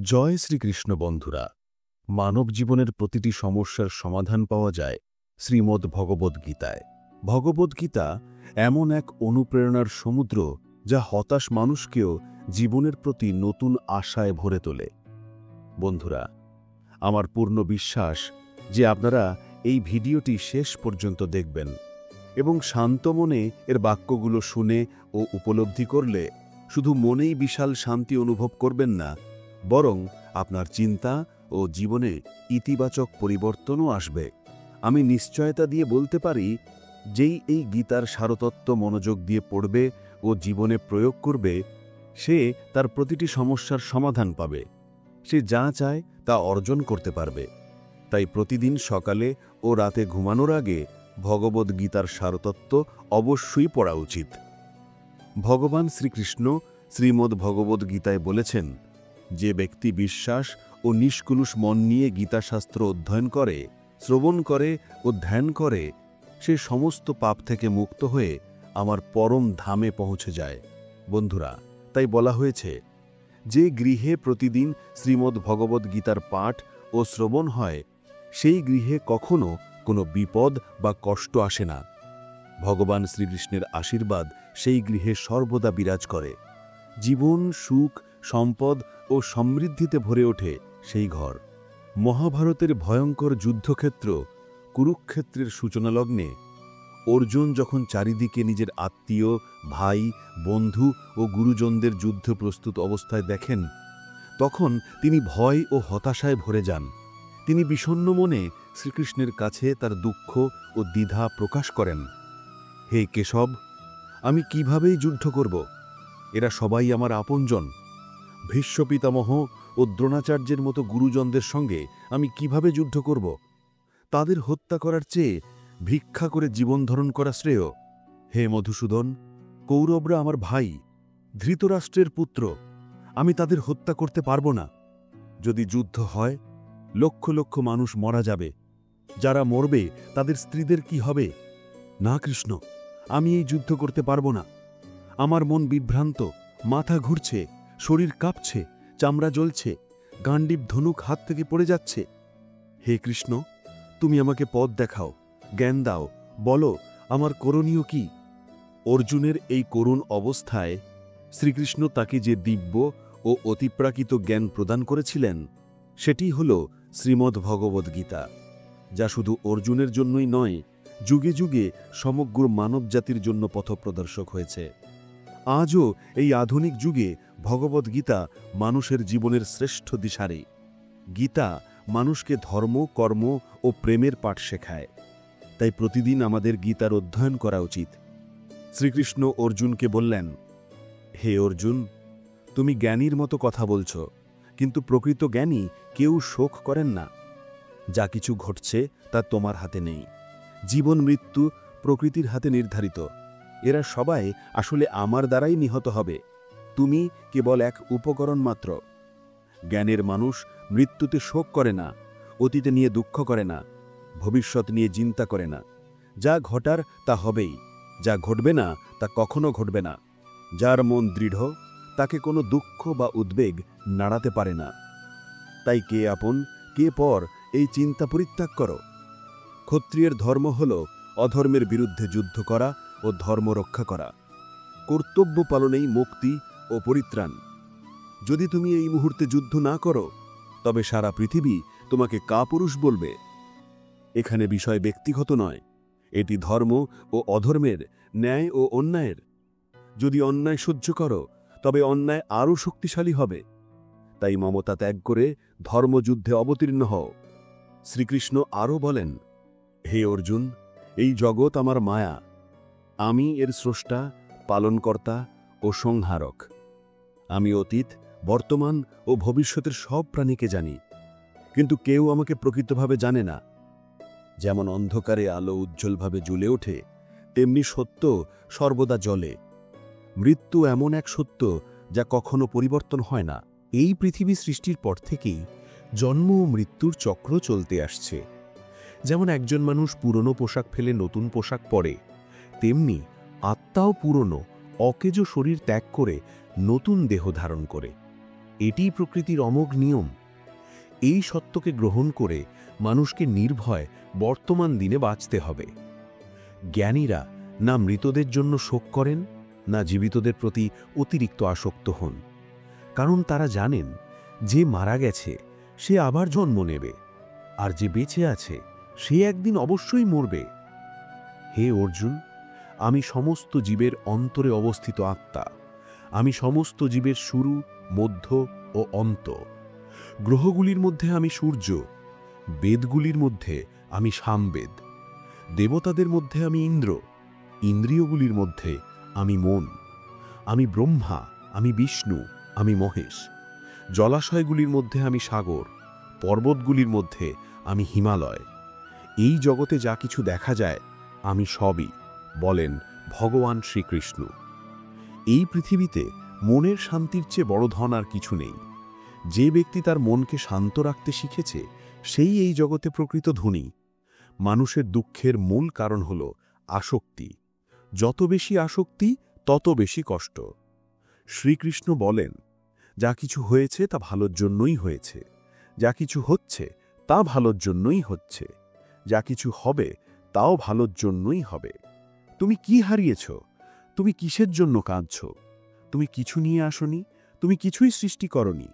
জয় শ্রীকৃষ্ণ বন্ধুরা। মানব জীবনের প্রতিটি সমস্যার সমাধান পাওয়া যায় শ্রীমদ্ ভগবদ্গীতায়। ভগবদ্গীতা এমন এক অনুপ্রেরণার সমুদ্র যা হতাশ মানুষকেও জীবনের প্রতি নতুন আশায় ভরে তোলে। বন্ধুরা, আমার পূর্ণ বিশ্বাস যে আপনারা এই ভিডিওটি শেষ পর্যন্ত দেখবেন এবং শান্ত মনে এর বাক্যগুলো শুনে ও উপলব্ধি করলে শুধু মনেই বিশাল শান্তি অনুভব করবেন না, বরং আপনার চিন্তা ও জীবনে ইতিবাচক পরিবর্তনও আসবে। আমি নিশ্চয়তা দিয়ে বলতে পারি, যেই এই গীতার সারতত্ত্ব মনোযোগ দিয়ে পড়বে ও জীবনে প্রয়োগ করবে, সে তার প্রতিটি সমস্যার সমাধান পাবে। সে যা চায় তা অর্জন করতে পারবে। তাই প্রতিদিন সকালে ও রাতে ঘুমানোর আগে ভগবদ্গীতার সারতত্ত্ব অবশ্যই পড়া উচিত। ভগবান শ্রীকৃষ্ণ শ্রীমদ্ ভগবদ্গীতায় বলেছেন, যে ব্যক্তি বিশ্বাস ও নিষ্কলুষ মন নিয়ে গীতাশাস্ত্র অধ্যয়ন করে, শ্রবণ করে ও ধ্যান করে, সে সমস্ত পাপ থেকে মুক্ত হয়ে আমার পরম ধামে পৌঁছে যায়। বন্ধুরা, তাই বলা হয়েছে, যে গৃহে প্রতিদিন শ্রীমদ্ ভগবদ্গীতার পাঠ ও শ্রবণ হয়, সেই গৃহে কখনো কোনো বিপদ বা কষ্ট আসে না। ভগবান শ্রীকৃষ্ণের আশীর্বাদ সেই গৃহে সর্বদা বিরাজ করে। জীবন, সুখ, সম্পদ ও সমৃদ্ধিতে ভরে ওঠে সেই ঘর। মহাভারতের ভয়ঙ্কর যুদ্ধক্ষেত্র কুরুক্ষেত্রের সূচনালগ্নে অর্জুন যখন চারিদিকে নিজের আত্মীয়, ভাই, বন্ধু ও গুরুজনদের যুদ্ধ প্রস্তুত অবস্থায় দেখেন, তখন তিনি ভয় ও হতাশায় ভরে যান। তিনি বিষণ্ণ মনে শ্রীকৃষ্ণের কাছে তার দুঃখ ও দ্বিধা প্রকাশ করেন। হে কেশব, আমি কিভাবেই যুদ্ধ করব? এরা সবাই আমার আপনজন। ভীষ্ম পিতামহ ও দ্রোণাচার্যের মতো গুরুজনদের সঙ্গে আমি কিভাবে যুদ্ধ করব? তাদের হত্যা করার চেয়ে ভিক্ষা করে জীবন ধারণ করা শ্রেয়। হে মধুসূদন, কৌরবরা আমার ভাই, ধৃতরাষ্ট্রের পুত্র। আমি তাদের হত্যা করতে পারব না। যদি যুদ্ধ হয়, লক্ষ লক্ষ মানুষ মারা যাবে। যারা মরবে তাদের স্ত্রীদের কি হবে? না কৃষ্ণ, আমি এই যুদ্ধ করতে পারব না। আমার মন বিভ্রান্ত, মাথা ঘুরছে, শরীর কাঁপছে, চামড়া জ্বলছে, গান্ডীব ধনুক হাত থেকে পড়ে যাচ্ছে। হে কৃষ্ণ, তুমি আমাকে পথ দেখাও, জ্ঞান দাও, বলো আমার করণীয় কি? অর্জুনের এই করুণ অবস্থায় শ্রীকৃষ্ণ তাকে যে দিব্য ও অতিপ্রাকৃত জ্ঞান প্রদান করেছিলেন, সেটি হল শ্রীমদ্ ভগবদ্গীতা, যা শুধু অর্জুনের জন্যই নয়, যুগে যুগে সমগ্র মানবজাতির জন্য পথপ্রদর্শক হয়েছে। আজও এই আধুনিক যুগে ভগবদ্গীতা মানুষের জীবনের শ্রেষ্ঠ দিশারি। গীতা মানুষকে ধর্ম, কর্ম ও প্রেমের পাঠ শেখায়। তাই প্রতিদিন আমাদের গীতার অধ্যয়ন করা উচিত। শ্রীকৃষ্ণ অর্জুনকে বললেন, হে অর্জুন, তুমি জ্ঞানীর মতো কথা বলছ, কিন্তু প্রকৃত জ্ঞানী কেউ শোক করেন না। যা কিছু ঘটছে তা তোমার হাতে নেই। জীবন মৃত্যু প্রকৃতির হাতে নির্ধারিত। এরা সবাই আসলে আমার দ্বারাই নিহত হবে। তুমি কেবল এক উপকরণ মাত্র। জ্ঞানের মানুষ মৃত্যুতে শোক করে না, অতীতে নিয়ে দুঃখ করে না, ভবিষ্যৎ নিয়ে চিন্তা করে না। যা ঘটার তা হবেই, যা ঘটবে না তা কখনো ঘটবে না। যার মন দৃঢ়, তাকে কোনো দুঃখ বা উদ্বেগ নাড়াতে পারে না। তাই কে আপন কে পর এই চিন্তা পরিত্যাগ করো। ক্ষত্রিয়ের ধর্ম হল অধর্মের বিরুদ্ধে যুদ্ধ করা ও ধর্ম রক্ষা করা। কর্তব্য পালনেই মুক্তি ও পরিত্রাণ। যদি তুমি এই মুহূর্তে যুদ্ধ না করো, তবে সারা পৃথিবী তোমাকে কাপুরুষ বলবে। এখানে বিষয় ব্যক্তিগত নয়, এটি ধর্ম ও অধর্মের, ন্যায় ও অন্যায়ের। যদি অন্যায় সহ্য করো, তবে অন্যায় আরও শক্তিশালী হবে। তাই মমতা ত্যাগ করে ধর্মযুদ্ধে অবতীর্ণ হও। শ্রীকৃষ্ণ আরও বলেন, হে অর্জুন, এই জগৎ আমার মায়া। আমি এর স্রষ্টা, পালনকর্তা ও সংহারক। আমি অতীত, বর্তমান ও ভবিষ্যতের সব প্রাণীকে জানি, কিন্তু কেউ আমাকে প্রকৃতভাবে জানে না। যেমন অন্ধকারে আলো উজ্জ্বলভাবে জ্বলে ওঠে, তেমনি সত্য সর্বদা জ্বলে। মৃত্যু এমন এক সত্য যা কখনো পরিবর্তন হয় না। এই পৃথিবী সৃষ্টির পর থেকেই জন্ম ও মৃত্যুর চক্র চলতে আসছে। যেমন একজন মানুষ পুরনো পোশাক ফেলে নতুন পোশাক পরে, তেমনি আত্মাও পুরনো অকেজো শরীর ত্যাগ করে নতুন দেহ ধারণ করে। এটিই প্রকৃতির অমোঘ নিয়ম। এই সত্যকে গ্রহণ করে মানুষকে নির্ভয় বর্তমান দিনে বাঁচতে হবে। জ্ঞানীরা না মৃতদের জন্য শোক করেন, না জীবিতদের প্রতি অতিরিক্ত আসক্ত হন, কারণ তারা জানেন যে মারা গেছে সে আবার জন্ম নেবে, আর যে বেঁচে আছে সে একদিন অবশ্যই মরবে। হে অর্জুন, আমি সমস্ত জীবের অন্তরে অবস্থিত আত্মা। আমি সমস্ত জীবের শুরু, মধ্য ও অন্ত। গ্রহগুলির মধ্যে আমি সূর্য, বেদগুলির মধ্যে আমি সামবেদ, দেবতাদের মধ্যে আমি ইন্দ্র, ইন্দ্রিয়গুলির মধ্যে আমি মন। আমি ব্রহ্মা, আমি বিষ্ণু, আমি মহেশ। জলাশয়গুলির মধ্যে আমি সাগর, পর্বতগুলির মধ্যে আমি হিমালয়। এই জগতে যা কিছু দেখা যায় আমি সবই, বলেন ভগবান শ্রীকৃষ্ণ। এই পৃথিবীতে মনের শান্তির চেয়ে বড় ধন আর কিছু নেই। যে ব্যক্তি তার মনকে শান্ত রাখতে শিখেছে সেই এই জগতে প্রকৃত ধনী। মানুষের দুঃখের মূল কারণ হল আসক্তি। যত বেশি আসক্তি তত বেশি কষ্ট। শ্রীকৃষ্ণ বলেন, যা কিছু হয়েছে তা ভালোর জন্যই হয়েছে, যা কিছু হচ্ছে তা ভালোর জন্যই হচ্ছে, যা কিছু হবে তাও ভালোর জন্যই হবে। তুমি কি হারিয়েছ? তুমি কিসের জন্য কাঁদছ? তুমি কিছু নিয়ে আসনি, তুমি কিছুই সৃষ্টি করনি।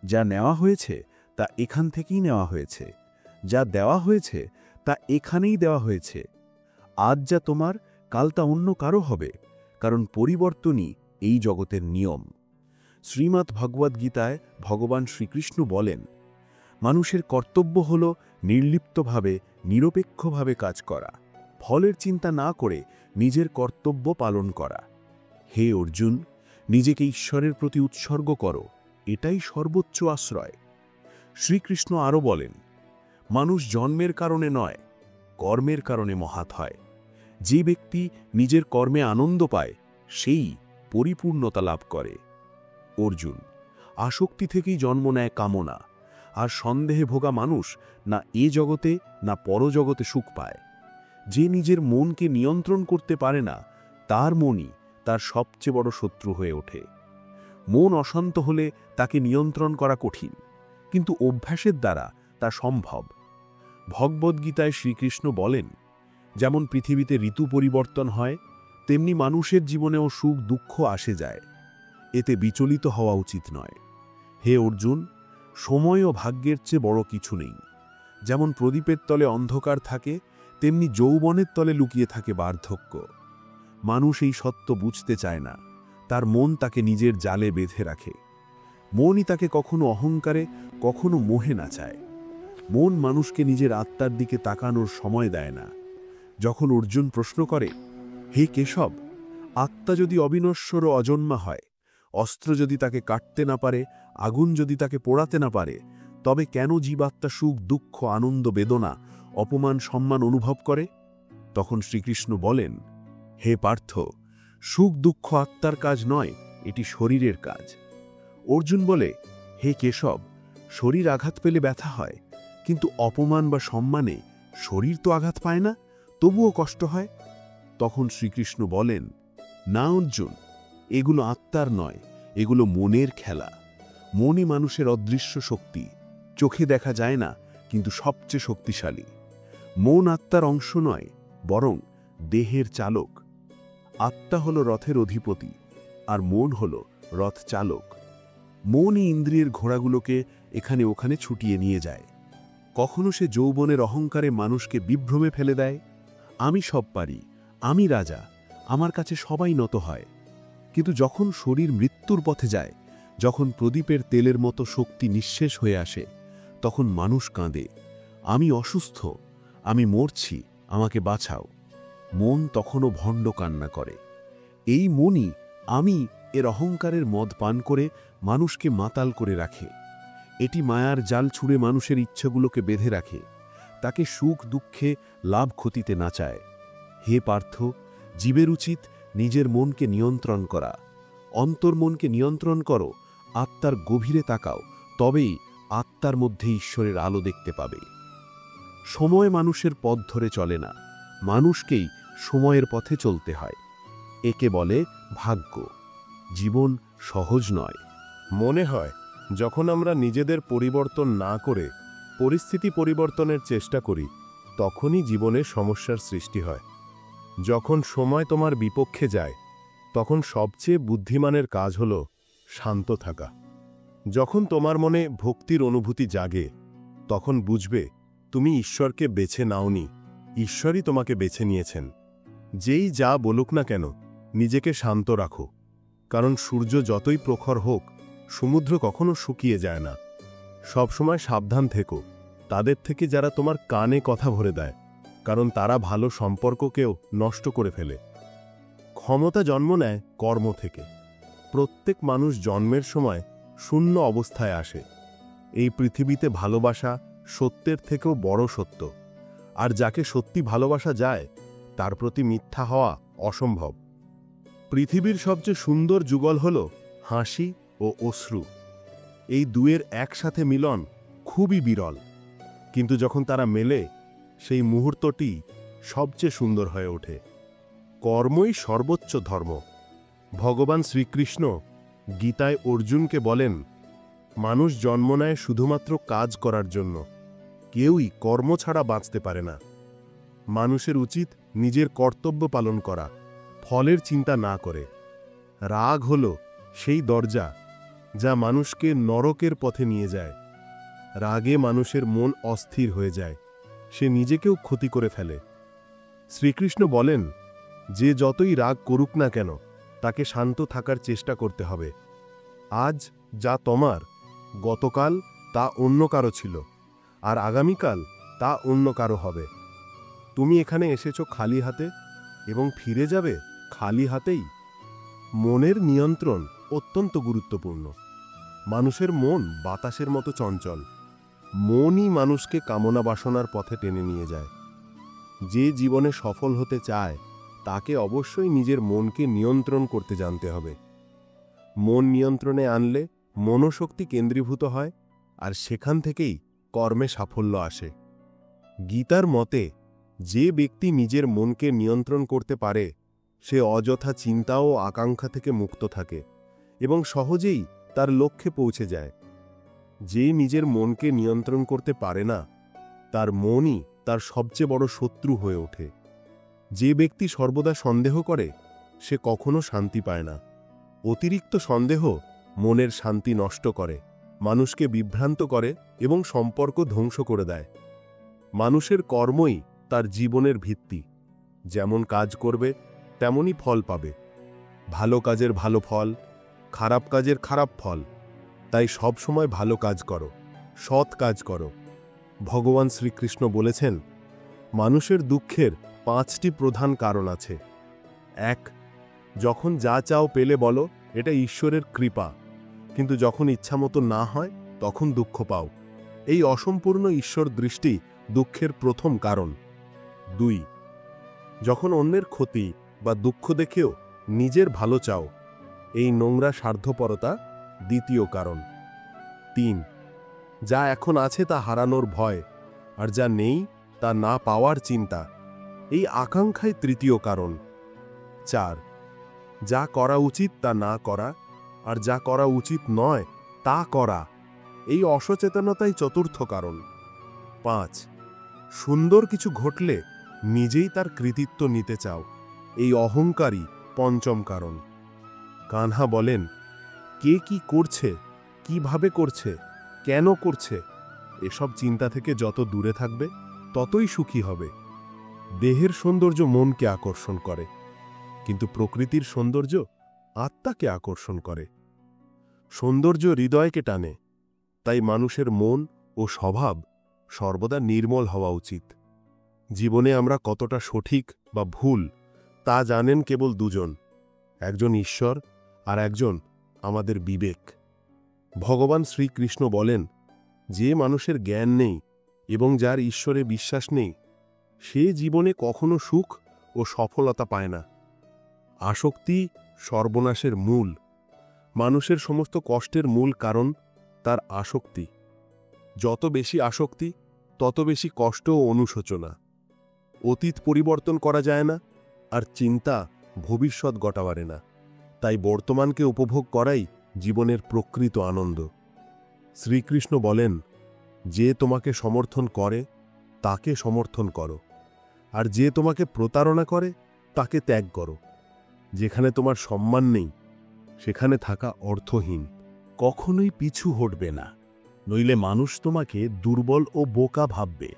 যা নেওয়া হয়েছে তা এখান থেকেই নেওয়া হয়েছে, যা দেওয়া হয়েছে তা এখানেই দেওয়া হয়েছে। আজ যা তোমার, কাল তা অন্য কারো হবে, কারণ পরিবর্তনই এই জগতের নিয়ম। শ্রীমদ্ ভগবদ্গীতায় ভগবান শ্রীকৃষ্ণ বলেন, মানুষের কর্তব্য হল নির্লিপ্তভাবে, নিরপেক্ষভাবে কাজ করা, ফলের চিন্তা না করে নিজের কর্তব্য পালন করা। হে অর্জুন, নিজেকে ঈশ্বরের প্রতি উৎসর্গ করো, এটাই সর্বোচ্চ আশ্রয়। শ্রীকৃষ্ণ আরও বলেন, মানুষ জন্মের কারণে নয়, কর্মের কারণে মহাত হয়। যে ব্যক্তি নিজের কর্মে আনন্দ পায় সেই পরিপূর্ণতা লাভ করে। অর্জুন, আসক্তি থেকেই জন্ম নেয় কামনা, আর সন্দেহে ভোগা মানুষ না এ জগতে না পরজগতে সুখ পায়। যে নিজের মনকে নিয়ন্ত্রণ করতে পারে না তার মনই তার সবচেয়ে বড় শত্রু হয়ে ওঠে। মন অশান্ত হলে তাকে নিয়ন্ত্রণ করা কঠিন, কিন্তু অভ্যাসের দ্বারা তা সম্ভব। ভগবদ্গীতায় শ্রীকৃষ্ণ বলেন, যেমন পৃথিবীতে ঋতু পরিবর্তন হয় তেমনি মানুষের জীবনেও সুখ দুঃখ আসে যায়। এতে বিচলিত হওয়া উচিত নয়। হে অর্জুন, সময় ও ভাগ্যের চেয়ে বড় কিছু নেই। যেমন প্রদীপের তলে অন্ধকার থাকে তেমনি যৌবনের তলে লুকিয়ে থাকে বার্ধক্য। মানুষ এই সত্য বুঝতে চায় না, তার মন তাকে নিজের জালে বেঁধে রাখে। মনই তাকে কখনো অহংকারে কখনো মোহে নাচায়। মন মানুষকে নিজের আত্মার দিকে তাকানোর সময় দেয় না। যখন অর্জুন প্রশ্ন করে, হে কেশব, আত্মা যদি অবিনশ্বর ও অজন্মা হয়, অস্ত্র যদি তাকে কাটতে না পারে, আগুন যদি তাকে পোড়াতে না পারে, তবে কেন জীবাত্মা সুখ দুঃখ আনন্দ বেদনা অপমান সম্মান অনুভব করে? তখন শ্রীকৃষ্ণ বলেন, হে পার্থ, সুখ দুঃখ আত্মার কাজ নয়, এটি শরীরের কাজ। অর্জুন বলে, হে কেশব, শরীর আঘাত পেলে ব্যথা হয়, কিন্তু অপমান বা সম্মানে শরীর তো আঘাত পায় না, তবুও কষ্ট হয়। তখন শ্রীকৃষ্ণ বলেন, না অর্জুন, এগুলো আত্মার নয়, এগুলো মনের খেলা। মনই মানুষের অদৃশ্য শক্তি, চোখে দেখা যায় না কিন্তু সবচেয়ে শক্তিশালী। মন আত্মার অংশ নয়, বরং দেহের চালক। আত্মা হল রথের অধিপতি, আর মন হল রথ চালক। মনই ইন্দ্রিয়ের ঘোড়াগুলোকে এখানে ওখানে ছুটিয়ে নিয়ে যায়। কখনো সে যৌবনের অহংকারে মানুষকে বিভ্রমে ফেলে দেয়। আমি সব পারি, আমি রাজা, আমার কাছে সবাই নত হয়। কিন্তু যখন শরীর মৃত্যুর পথে যায়, যখন প্রদীপের তেলের মতো শক্তি নিঃশেষ হয়ে আসে, তখন মানুষ কাঁদে, আমি অসুস্থ, আমি মরছি, আমাকে বাঁচাও। মন তখনও ভণ্ড কান্না করে। এই মনই আমি এর অহংকারের মদ পান করে মানুষকে মাতাল করে রাখে। এটি মায়ার জাল ছুঁড়ে মানুষের ইচ্ছাগুলোকে বেঁধে রাখে, তাকে সুখ দুঃখে লাভ ক্ষতিতে নাচায়। হে পার্থ, জীবের উচিত নিজের মনকে নিয়ন্ত্রণ করা। অন্তর্মনকে নিয়ন্ত্রণ করো, আত্মার গভীরে তাকাও, তবেই আত্মার মধ্যে ঈশ্বরের আলো দেখতে পাবে। সময় মানুষের পথ ধরে চলে না, মানুষকেই সময়ের পথে চলতে হয়। একে বলে ভাগ্য। জীবন সহজ নয়। মনে হয় যখন আমরা নিজেদের পরিবর্তন না করে পরিস্থিতি পরিবর্তনের চেষ্টা করি, তখনই জীবনে সমস্যার সৃষ্টি হয়। যখন সময় তোমার বিপক্ষে যায়, তখন সবচেয়ে বুদ্ধিমানের কাজ হল শান্ত থাকা। যখন তোমার মনে ভক্তির অনুভূতি জাগে, তখন বুঝবে তুমি ঈশ্বরকে বেছে নাওনি, ঈশ্বরই তোমাকে বেছে নিয়েছেন। যেই যা বলুক না কেন, নিজেকে শান্ত রাখো, কারণ সূর্য যতই প্রখর হোক, সমুদ্র কখনো শুকিয়ে যায় না। সবসময় সাবধান থেকো তাদের থেকে যারা তোমার কানে কথা ভরে দেয়, কারণ তারা ভালো সম্পর্ককেও নষ্ট করে ফেলে। ক্ষমতা জন্ম নেয় কর্ম থেকে। প্রত্যেক মানুষ জন্মের সময় শূন্য অবস্থায় আসে। এই পৃথিবীতে ভালোবাসা সত্যের থেকেও বড় সত্য, আর যাকে সত্যি ভালোবাসা যায় তার প্রতি মিথ্যা হওয়া অসম্ভব। পৃথিবীর সবচেয়ে সুন্দর যুগল হল হাসি ও অশ্রু। এই দুয়ের একসাথে মিলন খুবই বিরল, কিন্তু যখন তারা মেলে, সেই মুহূর্তটি সবচেয়ে সুন্দর হয়ে ওঠে। কর্মই সর্বোচ্চ ধর্ম। ভগবান শ্রীকৃষ্ণ গীতায় অর্জুনকে বলেন, মানুষ জন্ম নেয় শুধুমাত্র কাজ করার জন্য, কেউই কর্ম ছাড়া বাঁচতে পারে না। মানুষের উচিত নিজের কর্তব্য পালন করা, ফলের চিন্তা না করে। রাগ হল সেই দরজা যা মানুষকে নরকের পথে নিয়ে যায়। রাগে মানুষের মন অস্থির হয়ে যায়, সে নিজেকেও ক্ষতি করে ফেলে। শ্রীকৃষ্ণ বলেন, যে যতই রাগ করুক না কেন, তাকে শান্ত থাকার চেষ্টা করতে হবে। আজ যা তোমার, গতকাল তা অন্য কারো ছিল, আর আগামীকাল তা অন্য কারো হবে। তুমি এখানে এসেছো খালি হাতে এবং ফিরে যাবে খালি হাতেই। মনের নিয়ন্ত্রণ অত্যন্ত গুরুত্বপূর্ণ। মানুষের মন বাতাসের মতো চঞ্চল। মনই মানুষকে কামনা বাসনার পথে টেনে নিয়ে যায়। যে জীবনে সফল হতে চায়, তাকে অবশ্যই নিজের মনকে নিয়ন্ত্রণ করতে জানতে হবে। মন নিয়ন্ত্রণে আনলে মনোশক্তি কেন্দ্রীভূত হয়, আর সেখান থেকেই কর্মে সাফল্য আসে। গীতার মতে, যে ব্যক্তি নিজের মনকে নিয়ন্ত্রণ করতে পারে, সে অযথা চিন্তা ও আকাঙ্ক্ষা থেকে মুক্ত থাকে এবং সহজেই তার লক্ষ্যে পৌঁছে যায়। যে নিজের মনকে নিয়ন্ত্রণ করতে পারে না, তার মনই তার সবচেয়ে বড় শত্রু হয়ে ওঠে। যে ব্যক্তি সর্বদা সন্দেহ করে, সে কখনো শান্তি পায় না। অতিরিক্ত সন্দেহ মনের শান্তি নষ্ট করে, মানুষকে বিভ্রান্ত করে এবং সম্পর্ক ধ্বংস করে দেয়। মানুষের কর্মই তার জীবনের ভিত্তি। যেমন কাজ করবে, তেমনই ফল পাবে। ভালো কাজের ভালো ফল, খারাপ কাজের খারাপ ফল। তাই সব সময় ভালো কাজ করো, সৎ কাজ করো। ভগবান শ্রীকৃষ্ণ বলেছেন, মানুষের দুঃখের 5টি প্রধান কারণ আছে। 1. যখন যা চাও পেলে বলো এটা ঈশ্বরের কৃপা, কিন্তু যখন ইচ্ছামতো না হয় তখন দুঃখ পাও। এই অসম্পূর্ণ ঈশ্বর দৃষ্টি দুঃখের প্রথম কারণ। 2. যখন অন্যের ক্ষতি বা দুঃখ দেখেও নিজের ভালো চাও, এই নোংরা স্বার্থপরতা দ্বিতীয় কারণ। 3. যা এখন আছে তা হারানোর ভয়, আর যা নেই তা না পাওয়ার চিন্তা, এই আকাঙ্ক্ষাই তৃতীয় কারণ। 4. যা করা উচিত তা না করা, আর যা করা উচিত নয় তা করা, এই অসচেতনতাই চতুর্থ কারণ। 5. সুন্দর কিছু ঘটলে নিজেই তার কৃতিত্ব নিতে চাও, এই অহংকারই পঞ্চম কারণ। কানহা বলেন, কে কি করছে, কিভাবে করছে, কেন করছে, এসব চিন্তা থেকে যত দূরে থাকবে ততই সুখী হবে। দেহের সৌন্দর্য মনকে আকর্ষণ করে, কিন্তু প্রকৃতির সৌন্দর্য আত্মাকে আকর্ষণ করে। সৌন্দর্য হৃদয়কে টানে, তাই মানুষের মন ও স্বভাব সর্বদা নির্মল হওয়া উচিত। জীবনে আমরা কতটা সঠিক বা ভুল তা জানেন কেবল দুজন, একজন ঈশ্বর আর একজন আমাদের বিবেক। ভগবান শ্রীকৃষ্ণ বলেন, যে মানুষের জ্ঞান নেই এবং যার ঈশ্বরে বিশ্বাস নেই, সে জীবনে কখনো সুখ ও সফলতা পায় না। আসক্তি সর্বনাশের মূল। মানুষের সমস্ত কষ্টের মূল কারণ তার আসক্তি। যত বেশি আসক্তি, তত বেশি কষ্ট ও অনুশোচনা। অতীত পরিবর্তন করা যায় না, আর চিন্তা ভবিষ্যৎ গড়তে পারে না। তাই বর্তমানকে উপভোগ করাই জীবনের প্রকৃত আনন্দ। শ্রীকৃষ্ণ বলেন, যে তোমাকে সমর্থন করে তাকে সমর্থন করো, আর যে তোমাকে প্রতারণা করে তাকে ত্যাগ করো। যেখানে তোমার সম্মান নেই সেখানে থাকা অর্থহীন। কখনোই পিছু হটবে না, নইলে মানুষ তোমাকে দুর্বল ও বোকা ভাববে।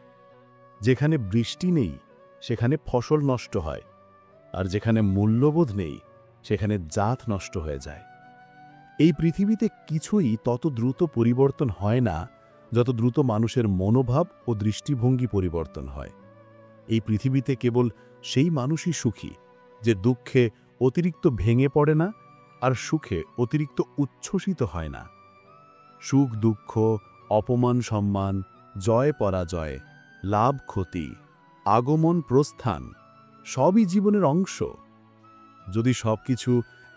যেখানে বৃষ্টি নেই সেখানে ফসল নষ্ট হয়, আর যেখানে মূল্যবোধ নেই সেখানে জাত নষ্ট হয়ে যায়। এই পৃথিবীতে কিছুই তত দ্রুত পরিবর্তন হয় না যত দ্রুত মানুষের মনোভাব ও দৃষ্টিভঙ্গি পরিবর্তন হয়। এই পৃথিবীতে কেবল সেই মানুষই সুখী যে দুঃখে অতিরিক্ত ভেঙে পড়ে না আর সুখে অতিরিক্ত উচ্ছ্বসিত হয় না। সুখ দুঃখ, অপমান সম্মান, জয় পরাজয়, লাভ ক্ষতি, আগমন প্রস্থান সবই জীবনের অংশ। যদি সবকিছু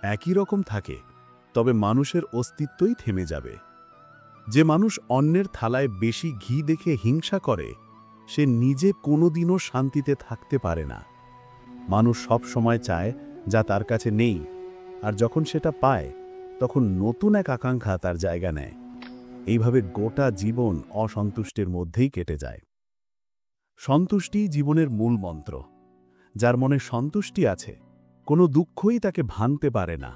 একই রকম থাকে তবে মানুষের অস্তিত্বই থেমে যাবে। যে মানুষ অন্যের থালায় বেশি ঘি দেখে হিংসা করে সে নিজে কোনোদিনও শান্তিতে থাকতে পারে না। মানুষ সব সময় চায় যা তার কাছে নেই, আর যখন সেটা পায় তখন নতুন এক আকাঙ্ক্ষা তার জায়গা নেয়। এইভাবে গোটা জীবন অসন্তুষ্টের মধ্যেই কেটে যায়। সন্তুষ্টি জীবনের মূল মন্ত্র। যার মনে সন্তুষ্টি আছে কোনো দুঃখই তাকে ভাঙতে পারে না।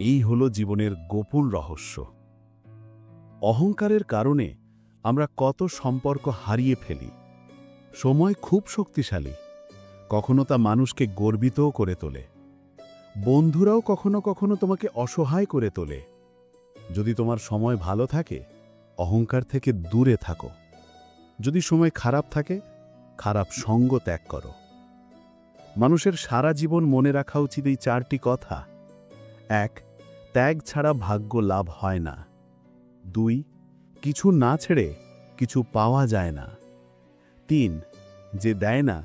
এই হলো জীবনের গোপন রহস্য। অহংকারের কারণে আমরা কত সম্পর্ক হারিয়ে ফেলি। সময় খুব শক্তিশালী, কখনো তা মানুষকে গর্বিতও করে তোলে। বন্ধুরাও কখনো কখনো তোমাকে অসহায় করে তোলে। যদি তোমার সময় ভালো থাকে অহংকার থেকে দূরে থাকো। যদি সময় খারাপ থাকে খারাপ সঙ্গ ত্যাগ করো। মানুষের সারা জীবন মনে রাখা উচিত এই 4টি কথা। 1. ত্যাগ ছাড়া ভাগ্য লাভ হয় না। 2. কিছু না ছেড়ে কিছু পাওয়া যায় না। 3. যে দেয় না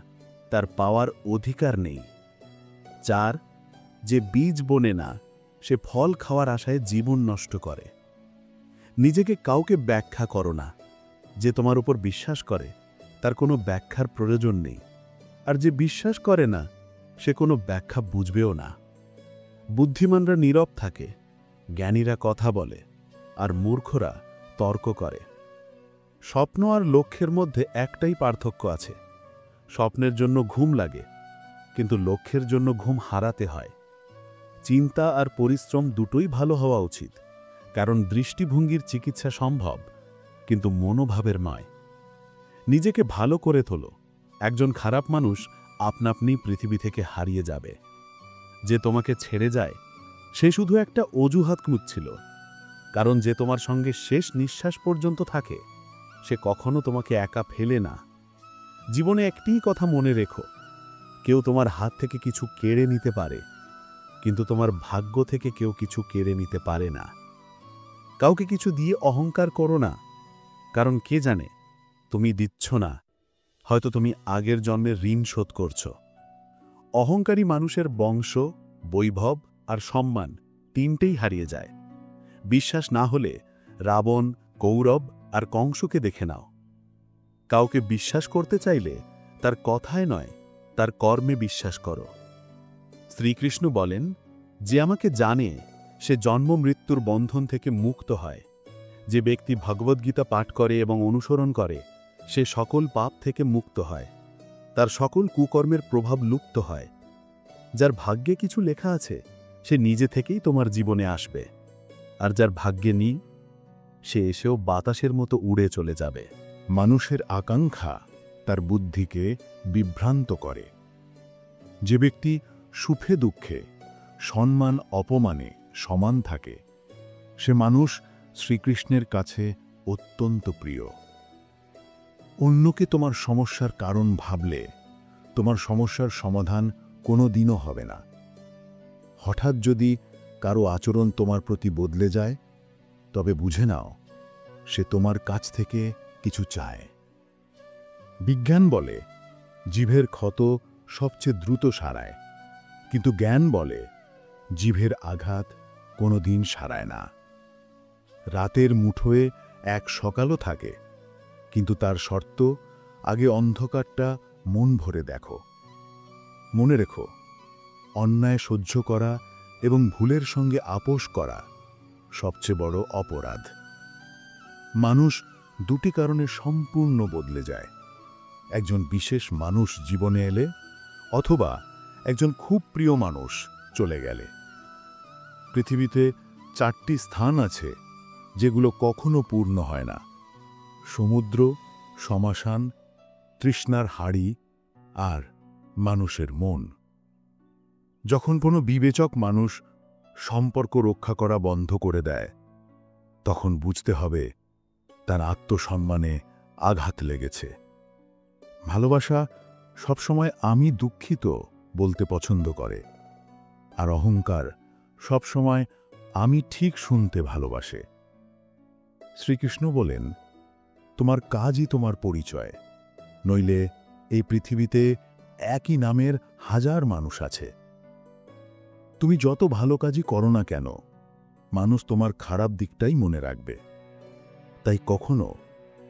তার পাওয়ার অধিকার নেই। 4. যে বীজ বোনে না সে ফল খাওয়ার আশায় জীবন নষ্ট করে। নিজেকে কাউকে ব্যাখ্যা করো না। যে তোমার উপর বিশ্বাস করে তার কোনো ব্যাখ্যার প্রয়োজন নেই, আর যে বিশ্বাস করে না সে কোনো ব্যাখ্যা বুঝবেও না। বুদ্ধিমানরা নীরব থাকে, জ্ঞানীরা কথা বলে, আর মূর্খরা তর্ক করে। স্বপ্ন আর লক্ষ্যের মধ্যে একটাই পার্থক্য আছে। স্বপ্নের জন্য ঘুম লাগে, কিন্তু লক্ষ্যের জন্য ঘুম হারাতে হয়। চিন্তা আর পরিশ্রম দুটোই ভালো হওয়া উচিত, কারণ দৃষ্টিভঙ্গির চিকিৎসা সম্ভব, কিন্তু মনোভাবের নয়। নিজেকে ভালো করে তোলো। একজন খারাপ মানুষ আপনা আপনি পৃথিবী থেকে হারিয়ে যাবে। যে তোমাকে ছেড়ে যায় সে শুধু একটা অজুহাত খুঁজছিল, কারণ যে তোমার সঙ্গে শেষ নিঃশ্বাস পর্যন্ত থাকে সে কখনো তোমাকে একা ফেলে না। জীবনে একটিই কথা মনে রেখো, কেউ তোমার হাত থেকে কিছু কেড়ে নিতে পারে, কিন্তু তোমার ভাগ্য থেকে কেউ কিছু কেড়ে নিতে পারে না। কাউকে কিছু দিয়ে অহংকার করো না, কারণ কে জানে তুমি দিচ্ছ না, হয়তো তুমি আগের জন্মের ঋণ শোধ করছ। অহংকারী মানুষের বংশ, বৈভব আর সম্মান তিনটেই হারিয়ে যায়। বিশ্বাস না হলে রাবণ, কৌরব আর কংসকে দেখে নাও। কাউকে বিশ্বাস করতে চাইলে তার কথায় নয় তার কর্মে বিশ্বাস করো। শ্রীকৃষ্ণ বলেন, যে আমাকে জানে সে জন্ম মৃত্যুর বন্ধন থেকে মুক্ত হয়। যে ব্যক্তি ভগবদ্গীতা পাঠ করে এবং অনুসরণ করে সে সকল পাপ থেকে মুক্ত হয়। তার সকল কুকর্মের প্রভাব লুপ্ত হয়। যার ভাগ্যে কিছু লেখা আছে সে নিজে থেকেই তোমার জীবনে আসবে, আর যার ভাগ্যে নেই সে এসেও বাতাসের মতো উড়ে চলে যাবে। মানুষের আকাঙ্ক্ষা তার বুদ্ধিকে বিভ্রান্ত করে। যে ব্যক্তি সুখে দুঃখে, সম্মান অপমানে সমান থাকে সে মানুষ শ্রীকৃষ্ণের কাছে অত্যন্ত প্রিয়। অন্যকে তোমার সমস্যার কারণ ভাবলে তোমার সমস্যার সমাধান কোনো দিনও হবে না। হঠাৎ যদি কারো আচরণ তোমার প্রতি বদলে যায় তবে বুঝে নাও সে তোমার কাছ থেকে কিছু চায়। বিজ্ঞান বলে জিভের ক্ষত সবচেয়ে দ্রুত সারায়, কিন্তু জ্ঞান বলে জিভের আঘাত কোনো দিন সারায় না। রাতের মুঠোয় এক সকালও থাকে, কিন্তু তার শর্ত আগে অন্ধকারটা মন ভরে দেখো। মনে রেখো, অন্যায় সহ্য করা এবং ভুলের সঙ্গে আপোষ করা সবচেয়ে বড় অপরাধ। মানুষ দুটি কারণে সম্পূর্ণ বদলে যায়: একজন বিশেষ মানুষ জীবনে এলে, অথবা একজন খুব প্রিয় মানুষ চলে গেলে। পৃথিবীতে 4টি স্থান আছে যেগুলো কখনো পূর্ণ হয় না: সমুদ্র, শ্মশান, তৃষ্ণার হাড়ি আর মানুষের মন। যখন কোনো বিবেচক মানুষ সম্পর্ক রক্ষা করা বন্ধ করে দেয়, তখন বুঝতে হবে তার আত্মসম্মানে আঘাত লেগেছে। ভালোবাসা সবসময় আমি দুঃখিত বলতে পছন্দ করে, আর অহংকার সবসময় আমি ঠিক শুনতে ভালোবাসে। শ্রীকৃষ্ণ বলেন, তোমার কাজই তোমার পরিচয়, নইলে এই পৃথিবীতে একই নামের হাজার মানুষ আছে। তুমি যত ভালো কাজই করো না কেন, মানুষ তোমার খারাপ দিকটাই মনে রাখবে। তাই কখনো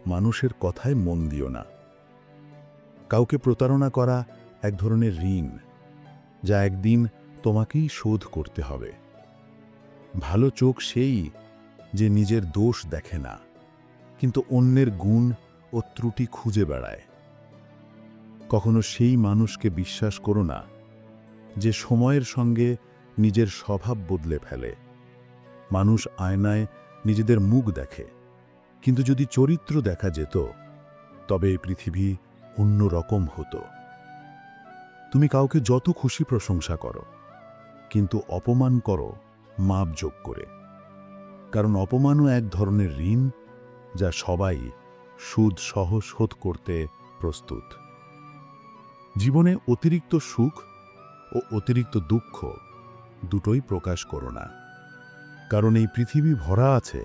মানুষের কথায় মন দিও না। কাউকে প্রতারণা করা এক ধরনের ঋণ, যা একদিন তোমাকেই শোধ করতে হবে। ভালো চোখ সেই যে নিজের দোষ দেখে না, কিন্তু অন্যের গুণ ও ত্রুটি খুঁজে বেড়ায়। কখনো সেই মানুষকে বিশ্বাস করো না যে সময়ের সঙ্গে নিজের স্বভাব বদলে ফেলে। মানুষ আয়নায় নিজেদের মুখ দেখে, কিন্তু যদি চরিত্র দেখা যেত, তবে এই পৃথিবী অন্যরকম হতো। তুমি কাউকে যত খুশি প্রশংসা করো, কিন্তু অপমান করো মাপ যোগ করে, কারণ অপমানও এক ধরনের ঋণ, যা সবাই সুদ সহ শোধ করতে প্রস্তুত। জীবনে অতিরিক্ত সুখ ও অতিরিক্ত দুঃখ দুটোই প্রকাশ করো না, কারণ এই পৃথিবী ভরা আছে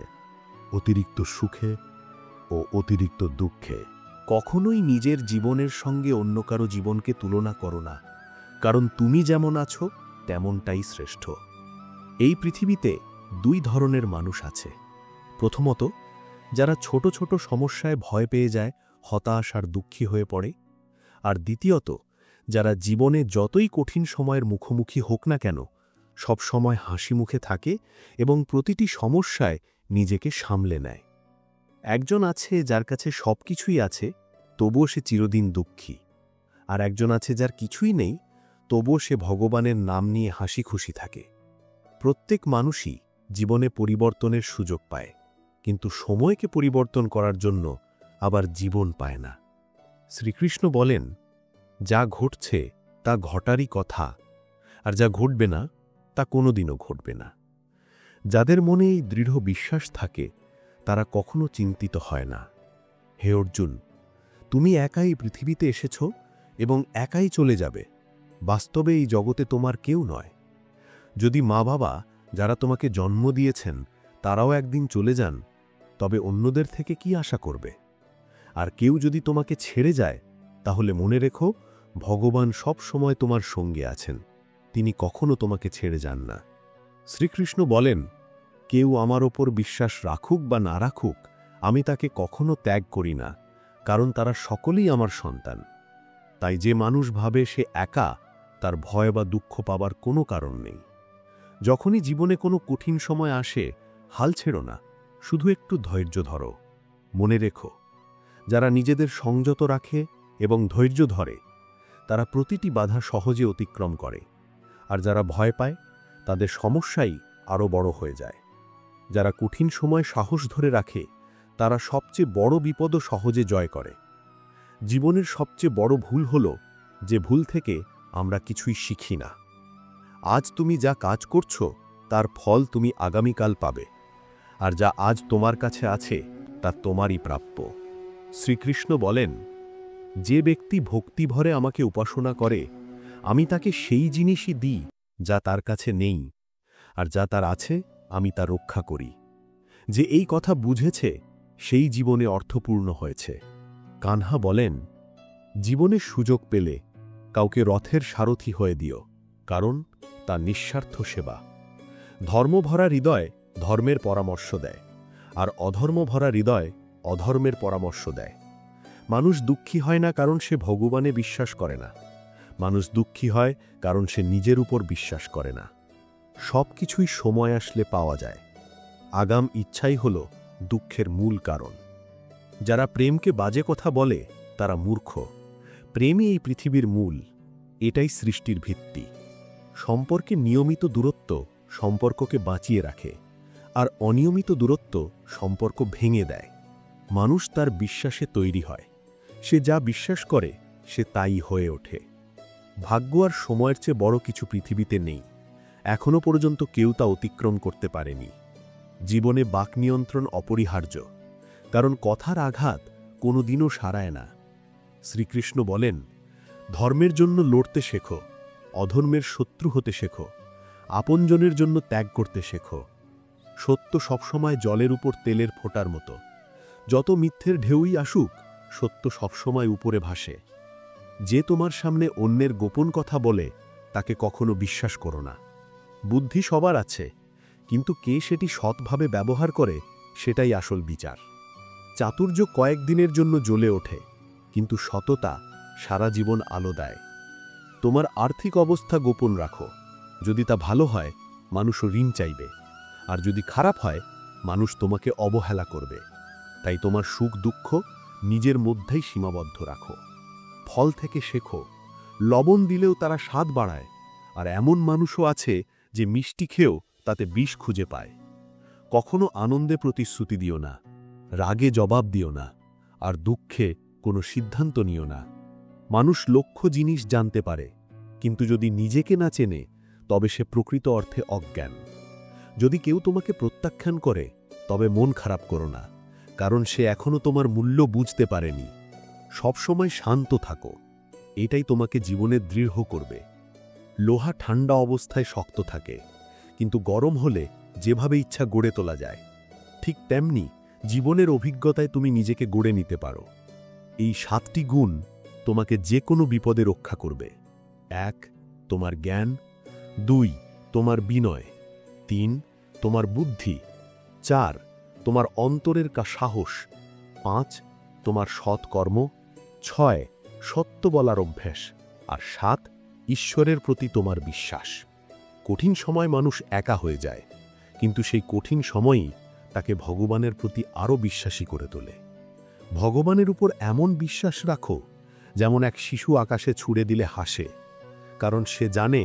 অতিরিক্ত সুখে ও অতিরিক্ত দুঃখে। কখনোই নিজের জীবনের সঙ্গে অন্য কারো জীবনকে তুলনা করো না, কারণ তুমি যেমন আছো তেমনটাই শ্রেষ্ঠ। এই পৃথিবীতে 2 ধরনের মানুষ আছে। প্রথমত, যারা ছোট ছোট সমস্যায় ভয় পেয়ে যায়, হতাশ আর দুঃখী হয়ে পড়ে। আর দ্বিতীয়ত, যারা জীবনে যতই কঠিন সময়ের মুখোমুখি হোক না কেন, সব সময় হাসি মুখে থাকে এবং প্রতিটি সমস্যায় নিজেকে সামলে নেয়। একজন আছে যার কাছে সবকিছুই আছে, তবুও সে চিরদিন দুঃখী। আর একজন আছে যার কিছুই নেই, তবুও সে ভগবানের নাম নিয়ে হাসি খুশি থাকে। প্রত্যেক মানুষই জীবনে পরিবর্তনের সুযোগ পায়, কিন্তু সময়কে পরিবর্তন করার জন্য আবার জীবন পায় না। শ্রীকৃষ্ণ বলেন, যা ঘটছে তা ঘটারই কথা, আর যা ঘটবে না তা কোনোদিনও ঘটবে না। যাদের মনে এই দৃঢ় বিশ্বাস থাকে, তারা কখনো চিন্তিত হয় না। হে অর্জুন, তুমি একাই পৃথিবীতে এসেছ এবং একাই চলে যাবে। বাস্তবে এই জগতে তোমার কেউ নয়। যদি মা বাবা যারা তোমাকে জন্ম দিয়েছেন তারাও একদিন চলে যান, তবে অন্যদের থেকে কি আশা করবে? আর কেউ যদি তোমাকে ছেড়ে যায়, তাহলে মনে রেখো, ভগবান সব সময় তোমার সঙ্গে আছেন। তিনি কখনো তোমাকে ছেড়ে যান না। শ্রীকৃষ্ণ বলেন, কেউ আমার ওপর বিশ্বাস রাখুক বা না রাখুক, আমি তাকে কখনো ত্যাগ করি না, কারণ তারা সকলেই আমার সন্তান। তাই যে মানুষ ভাবে সে একা, তার ভয় বা দুঃখ পাবার কোনো কারণ নেই। যখনই জীবনে কোনো কঠিন সময় আসে, হাল ছেড়ো না, শুধু একটু ধৈর্য ধরো। মনে রেখো, যারা নিজেদের সংযত রাখে এবং ধৈর্য ধরে, তারা প্রতিটি বাধা সহজে অতিক্রম করে। আর যারা ভয় পায়, তাদের সমস্যাই আরও বড় হয়ে যায়। যারা কঠিন সময় সাহস ধরে রাখে, তারা সবচেয়ে বড় বিপদও সহজে জয় করে। জীবনের সবচেয়ে বড় ভুল হল যে ভুল থেকে আমরা কিছুই শিখি না। আজ তুমি যা কাজ করছো, তার ফল তুমি আগামীকাল পাবে, আর যা আজ তোমার কাছে আছে তা তোমারই প্রাপ্য। শ্রীকৃষ্ণ বলেন, যে ব্যক্তি ভক্তিভরে আমাকে উপাসনা করে, আমি তাকে সেই জিনিসই দিই যা তার কাছে নেই, আর যা তার আছে আমি তা রক্ষা করি। যে এই কথা বুঝেছে, সেই জীবনে অর্থপূর্ণ হয়েছে। কানহা বলেন, জীবনে সুযোগ পেলে কাউকে রথের সারথি হয়ে দিও, কারণ তা নিঃস্বার্থ সেবা। ধর্মভরা হৃদয় ধর্মের পরামর্শ দেয়, আর অধর্মভরা হৃদয় অধর্মের পরামর্শ দেয়। মানুষ দুঃখী হয় না কারণ সে ভগবানে বিশ্বাস করে না, মানুষ দুঃখী হয় কারণ সে নিজের উপর বিশ্বাস করে না। সব কিছুই সময় আসলে পাওয়া যায়। আগাম ইচ্ছাই হল দুঃখের মূল কারণ। যারা প্রেমকে বাজে কথা বলে তারা মূর্খ। প্রেমই এই পৃথিবীর মূল, এটাই সৃষ্টির ভিত্তি। সম্পর্কে নিয়মিত দূরত্ব সম্পর্ককে বাঁচিয়ে রাখে, আর অনিয়মিত দূরত্ব সম্পর্ক ভেঙে দেয়। মানুষ তার বিশ্বাসে তৈরি হয়, সে যা বিশ্বাস করে সে তাই হয়ে ওঠে। ভাগ্য আর সময়ের চেয়ে বড় কিছু পৃথিবীতে নেই, এখনো পর্যন্ত কেউ তা অতিক্রম করতে পারেনি। জীবনে বাক নিয়ন্ত্রণ অপরিহার্য, কারণ কথার আঘাত কোনোদিনও সারায় না। শ্রীকৃষ্ণ বলেন, ধর্মের জন্য লড়তে শেখো, অধর্মের শত্রু হতে শেখো, আপনজনের জন্য ত্যাগ করতে শেখো। সত্য সবসময় জলের উপর তেলের ফোঁটার মতো, যত মিথ্যের ঢেউই আসুক সত্য সবসময় উপরে ভাসে। যে তোমার সামনে অন্যের গোপন কথা বলে তাকে কখনো বিশ্বাস করো না। বুদ্ধি সবার আছে, কিন্তু কে সেটি সৎভাবে ব্যবহার করে সেটাই আসল বিচার। চাতুর্য কয়েকদিনের জন্য জ্বলে ওঠে, কিন্তু সততা সারা জীবন আলো দেয়। তোমার আর্থিক অবস্থা গোপন রাখো, যদি তা ভালো হয় মানুষও ঋণ চাইবে, আর যদি খারাপ হয় মানুষ তোমাকে অবহেলা করবে। তাই তোমার সুখ দুঃখ নিজের মধ্যেই সীমাবদ্ধ রাখো। ফল থেকে শেখো, লবণ দিলেও তারা স্বাদ বাড়ায়, আর এমন মানুষও আছে যে মিষ্টি খেয়েও তাতে বিষ খুঁজে পায়। কখনো আনন্দে প্রতিশ্রুতি দিও না, রাগে জবাব দিও না, আর দুঃখে কোনো সিদ্ধান্ত নিও না। মানুষ লক্ষ্য জিনিস জানতে পারে, কিন্তু যদি নিজেকে না চেনে তবে সে প্রকৃত অর্থে অজ্ঞান। যদি কেউ তোমাকে প্রত্যাখ্যান করে তবে মন খারাপ করো না, কারণ সে এখনো তোমার মূল্য বুঝতে পারেনি। সবসময় শান্ত থাকো, এটাই তোমাকে জীবনে দৃঢ় করবে। লোহা ঠান্ডা অবস্থায় শক্ত থাকে, কিন্তু গরম হলে যেভাবে ইচ্ছা গড়ে তোলা যায়। ঠিক তেমনি জীবনের অভিজ্ঞতায় তুমি নিজেকে গড়ে নিতে পারো। এই 7টি গুণ তোমাকে যে কোনো বিপদে রক্ষা করবে। 1. তোমার জ্ঞান, 2. তোমার বিনয়, 3. তোমার বুদ্ধি, 4. তোমার অন্তরের সাহস, 5. তোমার সৎকর্ম, 6. সত্য বলার অভ্যাস, আর 7. ঈশ্বরের প্রতি তোমার বিশ্বাস। কঠিন সময় মানুষ একা হয়ে যায়, কিন্তু সেই কঠিন সময়ই তাকে ভগবানের প্রতি আরও বিশ্বাসী করে তোলে। ভগবানের উপর এমন বিশ্বাস রাখো যেমন এক শিশু আকাশে ছুড়ে দিলে হাসে, কারণ সে জানে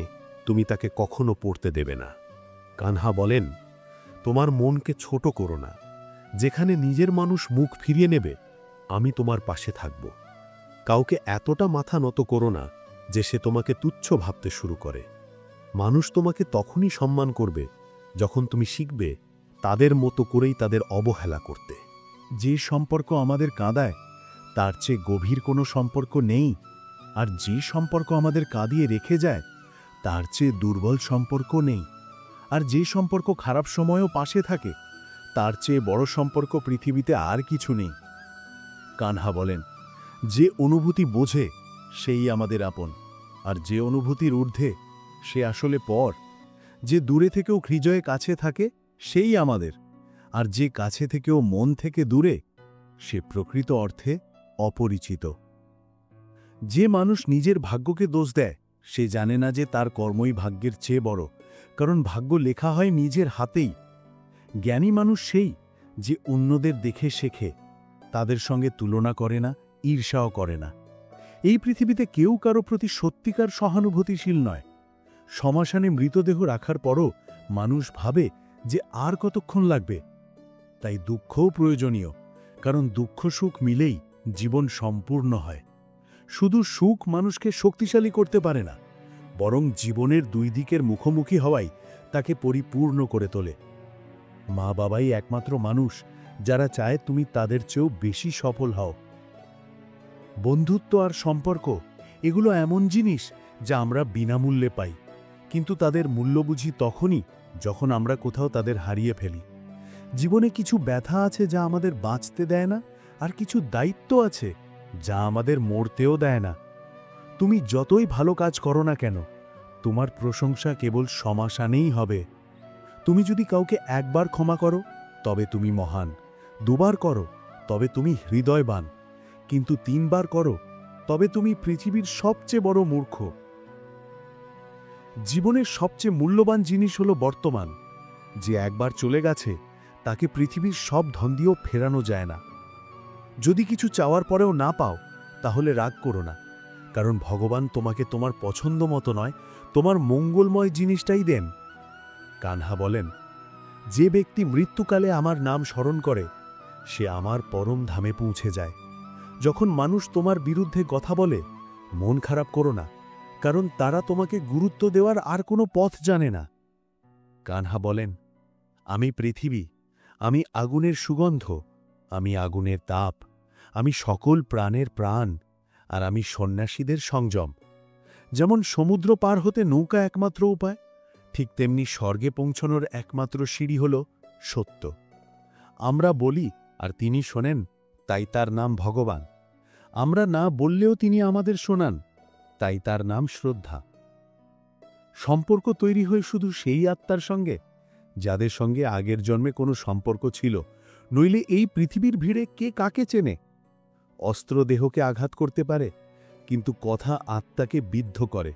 তুমি তাকে কখনো পড়তে দেবে না। কানহা বলেন, তোমার মনকে ছোট করো না, যেখানে নিজের মানুষ মুখ ফিরিয়ে নেবে আমি তোমার পাশে থাকব। কাউকে এতটা মাথা নত করো না যে সে তোমাকে তুচ্ছ ভাবতে শুরু করে। মানুষ তোমাকে তখনই সম্মান করবে যখন তুমি শিখবে তাদের মতো করেই তাদের অবহেলা করতে। যে সম্পর্ক আমাদের কাঁদায় তার চেয়ে গভীর কোনো সম্পর্ক নেই, আর যে সম্পর্ক আমাদের কাঁদিয়ে রেখে যায় তার চেয়ে দুর্বল সম্পর্ক নেই, আর যে সম্পর্ক খারাপ সময়েও পাশে থাকে তার চেয়ে বড় সম্পর্ক পৃথিবীতে আর কিছু নেই। কানহা বলেন, যে অনুভূতি বোঝে সেই আমাদের আপন, আর যে অনুভূতির ঊর্ধ্বে সে আসলে পর। যে দূরে থেকেও হৃদয়ে কাছে থাকে সেই আমাদের, আর যে কাছে থেকেও মন থেকে দূরে সে প্রকৃত অর্থে অপরিচিত। যে মানুষ নিজের ভাগ্যকে দোষ দেয় সে জানে না যে তার কর্মই ভাগ্যের চেয়ে বড়, কারণ ভাগ্য লেখা হয় নিজের হাতেই। জ্ঞানী মানুষ সেই যে অন্যদের দেখে শেখে, তাদের সঙ্গে তুলনা করে না, ঈর্ষাও করে না। এই পৃথিবীতে কেউ কারো প্রতি সত্যিকার সহানুভূতিশীল নয়। শ্মশানে মৃতদেহ রাখার পরও মানুষ ভাবে যে আর কতক্ষণ লাগবে। তাই দুঃখও প্রয়োজনীয়, কারণ দুঃখ সুখ মিলেই জীবন সম্পূর্ণ হয়। শুধু সুখ মানুষকে শক্তিশালী করতে পারে না, বরং জীবনের দুই দিকের মুখোমুখি হওয়াই তাকে পরিপূর্ণ করে তোলে। মা বাবাই একমাত্র মানুষ যারা চায় তুমি তাদের চেয়েও বেশি সফল হও। বন্ধুত্ব আর সম্পর্ক এগুলো এমন জিনিস যা আমরা বিনামূল্যে পাই, কিন্তু তাদের মূল্য বুঝি তখনই যখন আমরা কোথাও তাদের হারিয়ে ফেলি। জীবনে কিছু ব্যথা আছে যা আমাদের বাঁচতে দেয় না, আর কিছু দায়িত্ব আছে যা আমাদের মরতেও দেয় না। তুমি যতই ভালো কাজ করো না কেন, তোমার প্রশংসা কেবল শ্মশানেই হবে। তুমি যদি কাউকে একবার ক্ষমা করো তবে তুমি মহান, দুবার করো তবে তুমি হৃদয়বান, কিন্তু 3 বার করো তবে তুমি পৃথিবীর সবচেয়ে বড় মূর্খ। জীবনের সবচেয়ে মূল্যবান জিনিস হলো বর্তমান। যে একবার চলে গেছে তাকে পৃথিবীর সব ধন দিয়েও ফেরানো যায় না। যদি কিছু চাওয়ার পরেও না পাও, তাহলে রাগ করো না, কারণ ভগবান তোমাকে তোমার পছন্দ মতো নয়, তোমার মঙ্গলময় জিনিসটাই দেন। কানহা বলেন, যে ব্যক্তি মৃত্যুকালে আমার নাম স্মরণ করে সে আমার পরম ধামে পৌঁছে যায়। যখন মানুষ তোমার বিরুদ্ধে কথা বলে, মন খারাপ করো না, কারণ তারা তোমাকে গুরুত্ব দেওয়ার আর কোনো পথ জানে না। কানহা বলেন, আমি পৃথিবী, আমি আগুনের সুগন্ধ, আমি আগুনের তাপ, আমি সকল প্রাণের প্রাণ, আর আমি সন্ন্যাসীদের সংযম। যেমন সমুদ্র পার হতে নৌকা একমাত্র উপায়, ঠিক তেমনি স্বর্গে পৌঁছানোর একমাত্র সিঁড়ি হল সত্য। আমরা বলি আর তিনি শোনেন, তাই তার নাম ভগবান। আমরা না বললেও তিনি আমাদের শোনান, তাই তার নাম শ্রদ্ধা। সম্পর্ক তৈরি হয় শুধু সেই আত্মার সঙ্গে যাদের সঙ্গে আগের জন্মে কোনো সম্পর্ক ছিল, নইলে এই পৃথিবীর ভিড়ে কে কাকে চেনে? অস্ত্র দেহকে আঘাত করতে পারে, কিন্তু কথা আত্মাকে বিদ্ধ করে।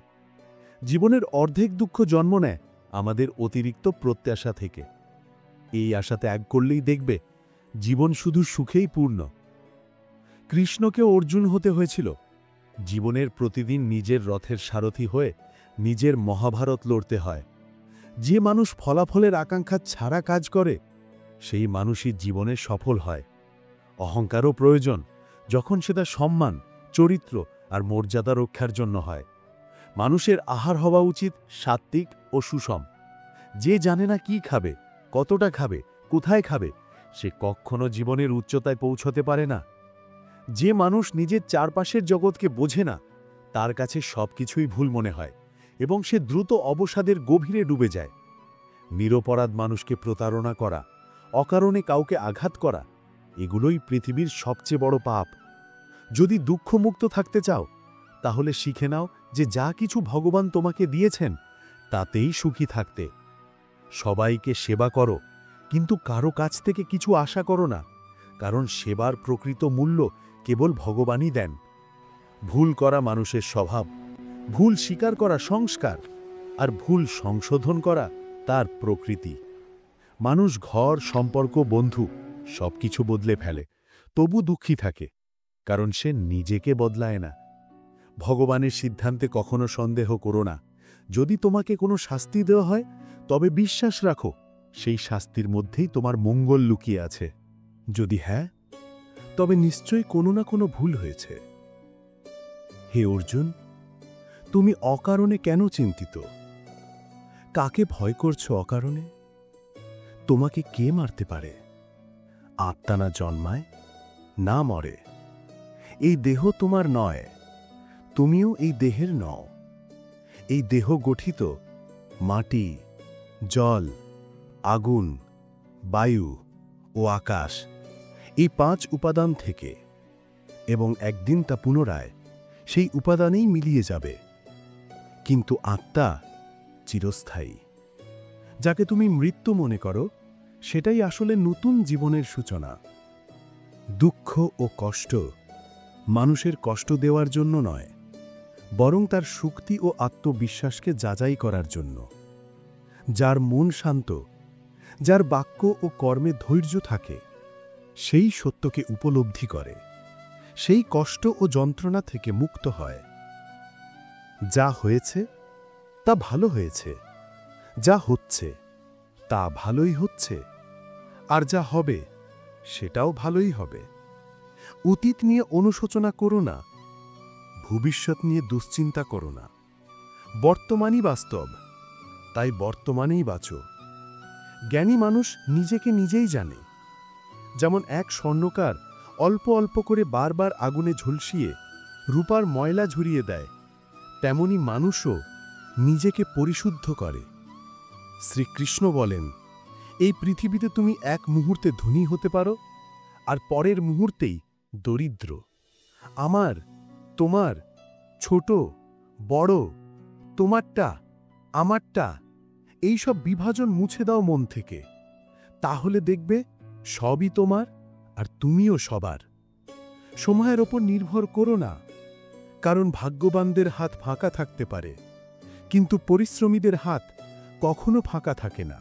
জীবনের অর্ধেক দুঃখ জন্ম নেয় আমাদের অতিরিক্ত প্রত্যাশা থেকে। এই আশা ত্যাগ করলেই দেখবে জীবন শুধু সুখেই পূর্ণ। কৃষ্ণকে অর্জুন হতে হয়েছিল জীবনের প্রতিদিন নিজের রথের সারথি হয়ে নিজের মহাভারত লড়তে হয়। যে মানুষ ফলাফলের আকাঙ্ক্ষা ছাড়া কাজ করে সেই মানুষই জীবনে সফল হয়। অহংকারও প্রয়োজন, যখন সেটা সম্মান, চরিত্র আর মর্যাদা রক্ষার জন্য হয়। মানুষের আহার হওয়া উচিত সাত্ত্বিক ও সুষম। যে জানে না কি খাবে, কতটা খাবে, কোথায় খাবে, সে কখনো জীবনের উচ্চতায় পৌঁছতে পারে না। যে মানুষ নিজের চারপাশের জগৎকে বোঝে না, তার কাছে সবকিছুই ভুল মনে হয় এবং সে দ্রুত অবসাদের গভীরে ডুবে যায়। নিরপরাধ মানুষকে প্রতারণা করা, অকারণে কাউকে আঘাত করা, এগুলোই পৃথিবীর সবচেয়ে বড় পাপ। যদি দুঃখমুক্ত থাকতে চাও, তাহলে শিখে নাও যে যা কিছু ভগবান তোমাকে দিয়েছেন তাতেই সুখী থাকতে। সবাইকে সেবা করো, কিন্তু কারো কাছ থেকে কিছু আশা করো না, কারণ সেবার প্রকৃত মূল্য কেবল ভগবানই দেন। ভুল করা মানুষের স্বভাব, ভুল স্বীকার করা সংস্কার, আর ভুল সংশোধন করা তার প্রকৃতি। মানুষ ঘর, সম্পর্ক, বন্ধু সবকিছু বদলে ফেলে, তবু দুঃখী থাকে, কারণ সে নিজেকে বদলায় না। ভগবানের সিদ্ধান্তে কখনো সন্দেহ করো না। যদি তোমাকে কোনো শাস্তি দেওয়া হয়, তবে বিশ্বাস রাখো সেই শাস্তির মধ্যেই তোমার মঙ্গল লুকিয়ে আছে। যদি হ্যাঁ, তবে নিশ্চয়ই কোনো না কোনো ভুল হয়েছে। হে অর্জুন, তুমি অকারণে কেন চিন্তিত? কাকে ভয় করছো অকারণে? তোমাকে কে মারতে পারে? আত্মা না জন্মায়, না মরে। এই দেহ তোমার নয়, তুমিও এই দেহের নও। এই দেহ গঠিত মাটি, জল, আগুন, বায়ু ও আকাশ, এই 5 উপাদান থেকে, এবং একদিন তা পুনরায় সেই উপাদানেই মিলিয়ে যাবে। কিন্তু আত্মা চিরস্থায়ী। যাকে তুমি মৃত্যু মনে করো, সেটাই আসলে নতুন জীবনের সূচনা। দুঃখ ও কষ্ট মানুষের কষ্ট দেওয়ার জন্য নয়, বরং তার শক্তি ও আত্মবিশ্বাসকে যাচাই করার জন্য। যার মন শান্ত, যার বাক্য ও কর্মে ধৈর্য থাকে, সেই সত্যকে উপলব্ধি করে, সেই কষ্ট ও যন্ত্রণা থেকে মুক্ত হয়। যা হয়েছে তা ভালো হয়েছে, যা হচ্ছে তা ভালোই হচ্ছে, আর যা হবে সেটাও ভালোই হবে। অতীত নিয়ে অনুশোচনা করো না, ভবিষ্যৎ নিয়ে দুশ্চিন্তা করো না। বর্তমানই বাস্তব, তাই বর্তমানেই বাঁচো। জ্ঞানী মানুষ নিজেকে নিজেই জানে। যেমন এক স্বর্ণকার অল্প অল্প করে বারবার আগুনে ঝলসিয়ে রূপার ময়লা ঝরিয়ে দেয়, তেমনি মানুষও নিজেকে পরিশুদ্ধ করে। শ্রীকৃষ্ণ বলেন, এই পৃথিবীতে তুমি এক মুহূর্তে ধনী হতে পারো, আর পরের মুহূর্তেই দরিদ্র। আমার, তোমার, ছোট, বড়, তোমারটা, আমারটা, এই সব বিভাজন মুছে দাও মন থেকে। তাহলে দেখবে সবই তোমার, আর তুমিও সবার। সময়ের ওপর নির্ভর করো না, কারণ ভাগ্যবানদের হাত ফাঁকা থাকতে পারে, কিন্তু পরিশ্রমীদের হাত কখনো ফাঁকা থাকে না।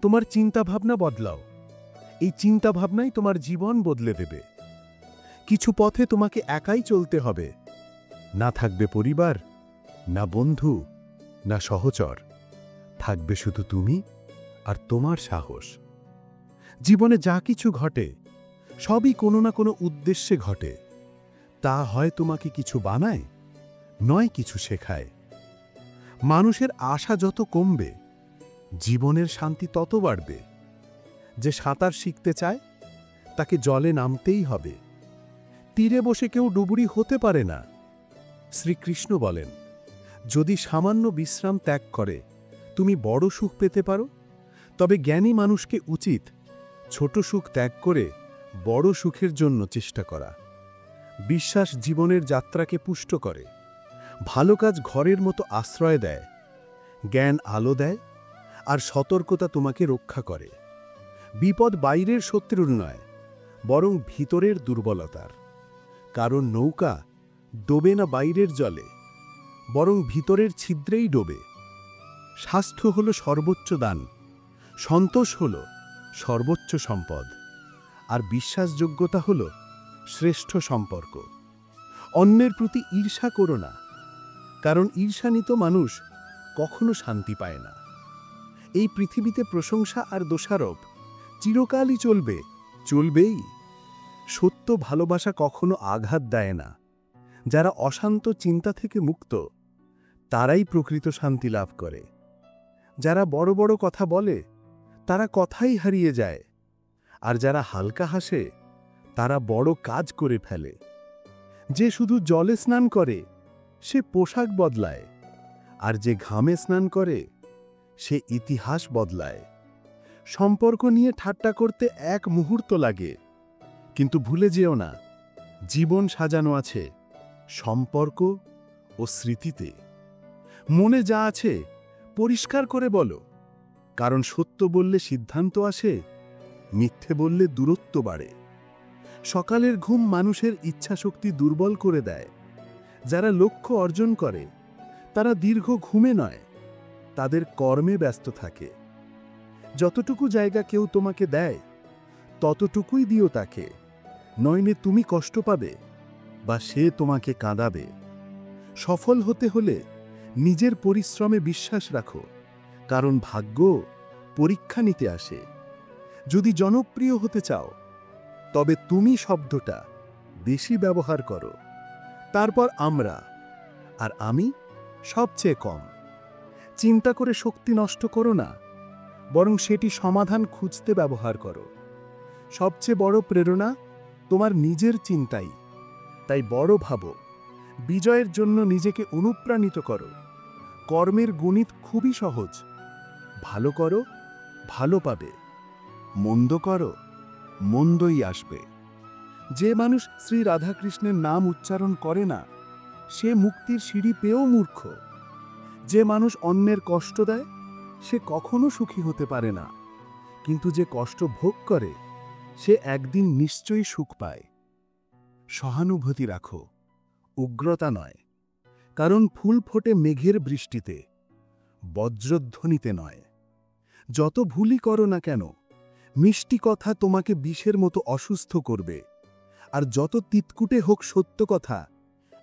তোমার চিন্তাভাবনা বদলাও, এই চিন্তাভাবনাই তোমার জীবন বদলে দেবে। কিছু পথে তোমাকে একাই চলতে হবে। না থাকবে পরিবার, না বন্ধু, না সহচর। থাকবে শুধু তুমি আর তোমার সাহস। জীবনে যা কিছু ঘটে সবই কোনো না কোনো উদ্দেশ্যে ঘটে। তা হয় তোমাকে কিছু বানায়, নয় কিছু শেখায়। মানুষের আশা যত কমবে, জীবনের শান্তি তত বাড়বে। যে সাঁতার শিখতে চায় তাকে জলে নামতেই হবে। তীরে বসে কেউ ডুবুরি হতে পারে না। শ্রীকৃষ্ণ বলেন, যদি সামান্য বিশ্রাম ত্যাগ করে তুমি বড় সুখ পেতে পারো, তবে জ্ঞানী মানুষকে উচিত ছোট সুখ ত্যাগ করে বড় সুখের জন্য চেষ্টা করা। বিশ্বাস জীবনের যাত্রাকে পুষ্ট করে। ভালো কাজ ঘরের মতো আশ্রয় দেয়, জ্ঞান আলো দেয়, আর সতর্কতা তোমাকে রক্ষা করে। বিপদ বাইরের শত্রুর নয়, বরং ভিতরের দুর্বলতার। কারণ নৌকা ডোবে না বাইরের জলে, বরং ভিতরের ছিদ্রেই ডোবে। স্বাস্থ্য হল সর্বোচ্চ দান, সন্তোষ হল সর্বোচ্চ সম্পদ, আর বিশ্বাসযোগ্যতা হল শ্রেষ্ঠ সম্পর্ক। অন্যের প্রতি ঈর্ষা করো না, কারণ ঈর্ষান্বিত মানুষ কখনো শান্তি পায় না। এই পৃথিবীতে প্রশংসা আর দোষারোপ চিরকালই চলবে, চলবেই। সত্য ভালোবাসা কখনো আঘাত দেয় না। যারা অশান্ত চিন্তা থেকে মুক্ত, তারাই প্রকৃত শান্তি লাভ করে। যারা বড় বড় কথা বলে, তারা কথাই হারিয়ে যায়। আর যারা হালকা হাসে, তারা বড় কাজ করে ফেলে। যে শুধু জলে স্নান করে, সে পোশাক বদলায়। আর যে ঘামে স্নান করে, সে ইতিহাস বদলায়। সম্পর্ক নিয়ে ঠাট্টা করতে এক মুহূর্ত লাগে, কিন্তু ভুলে যেও না, জীবন সাজানো আছে সম্পর্ক ও স্মৃতিতে। মনে যা আছে পরিষ্কার করে বলো, কারণ সত্য বললে সিদ্ধান্ত আসে, মিথ্যে বললে দূরত্ব বাড়ে। সকালের ঘুম মানুষের ইচ্ছাশক্তি দুর্বল করে দেয়। যারা লক্ষ্য অর্জন করে, তারা দীর্ঘ ঘুমে নয়, তাদের কর্মে ব্যস্ত থাকে। যতটুকু জায়গা কেউ তোমাকে দেয়, ততটুকুই দিও তাকে, নইলে তুমি কষ্ট পাবে বা সে তোমাকে কাঁদাবে। সফল হতে হলে নিজের পরিশ্রমে বিশ্বাস রাখো, কারণ ভাগ্য পরীক্ষা নিতে আসে। যদি জনপ্রিয় হতে চাও, তবে তুমি শব্দটা বেশি ব্যবহার করো। তারপর আমরা আর আমি সবচেয়ে কম। চিন্তা করে শক্তি নষ্ট করো না, বরং সেটি সমাধান খুঁজতে ব্যবহার করো। সবচেয়ে বড় প্রেরণা তোমার নিজের চিন্তাই। তাই বড় ভাবো, বিজয়ের জন্য নিজেকে অনুপ্রাণিত করো। কর্মের গণিত খুবই সহজ। ভালো করো, ভালো পাবে। মন্দ করো, মন্দই আসবে। যে মানুষ শ্রী রাধাকৃষ্ণের নাম উচ্চারণ করে না, সে মুক্তির সিঁড়ি পেয়েও মূর্খ। যে মানুষ অন্যের কষ্ট দেয়, সে কখনো সুখী হতে পারে না। কিন্তু যে কষ্ট ভোগ করে, সে একদিন নিশ্চয়ই সুখ পায়। সহানুভূতি রাখো, উগ্রতা নয়। কারণ ফুল ফোটে মেঘের বৃষ্টিতে, বজ্রধ্বনিতে নয়। যত ভুলই করো না কেন, মিষ্টি কথা তোমাকে বিষের মতো অসুস্থ করবে। আর যত তিতকুটে হোক সত্য কথা,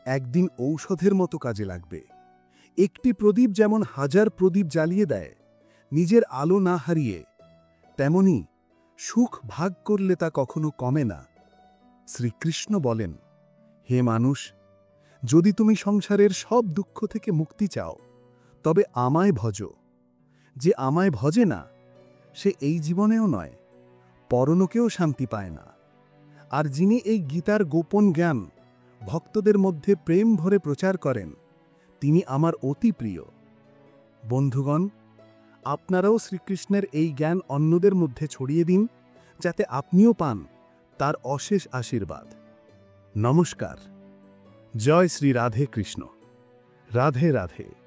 একদিন ঔষধের মতো কাজে লাগবে। একটি প্রদীপ যেমন হাজার প্রদীপ জ্বালিয়ে দেয়, নিজের আলো না হারিয়ে, তেমনি সুখ ভাগ করলে তা কখনো কমে না। শ্রীকৃষ্ণ বলেন, হে মানুষ, যদি তুমি সংসারের সব দুঃখ থেকে মুক্তি চাও, তবে আমায় ভজো। যে আমায় ভজে না, সে এই জীবনেও নয়, পরলোকেও শান্তি পায় না। আর যিনি এই গীতার গোপন জ্ঞান ভক্তদের মধ্যে প্রেম ভরে প্রচার করেন, তিনি আমার অতি প্রিয়। বন্ধুগণ, আপনারাও শ্রীকৃষ্ণের এই জ্ঞান অন্যদের মধ্যে ছড়িয়ে দিন, যাতে আপনিও পান তার অশেষ আশীর্বাদ। নমস্কার। জয় শ্রী রাধে কৃষ্ণ। রাধে রাধে।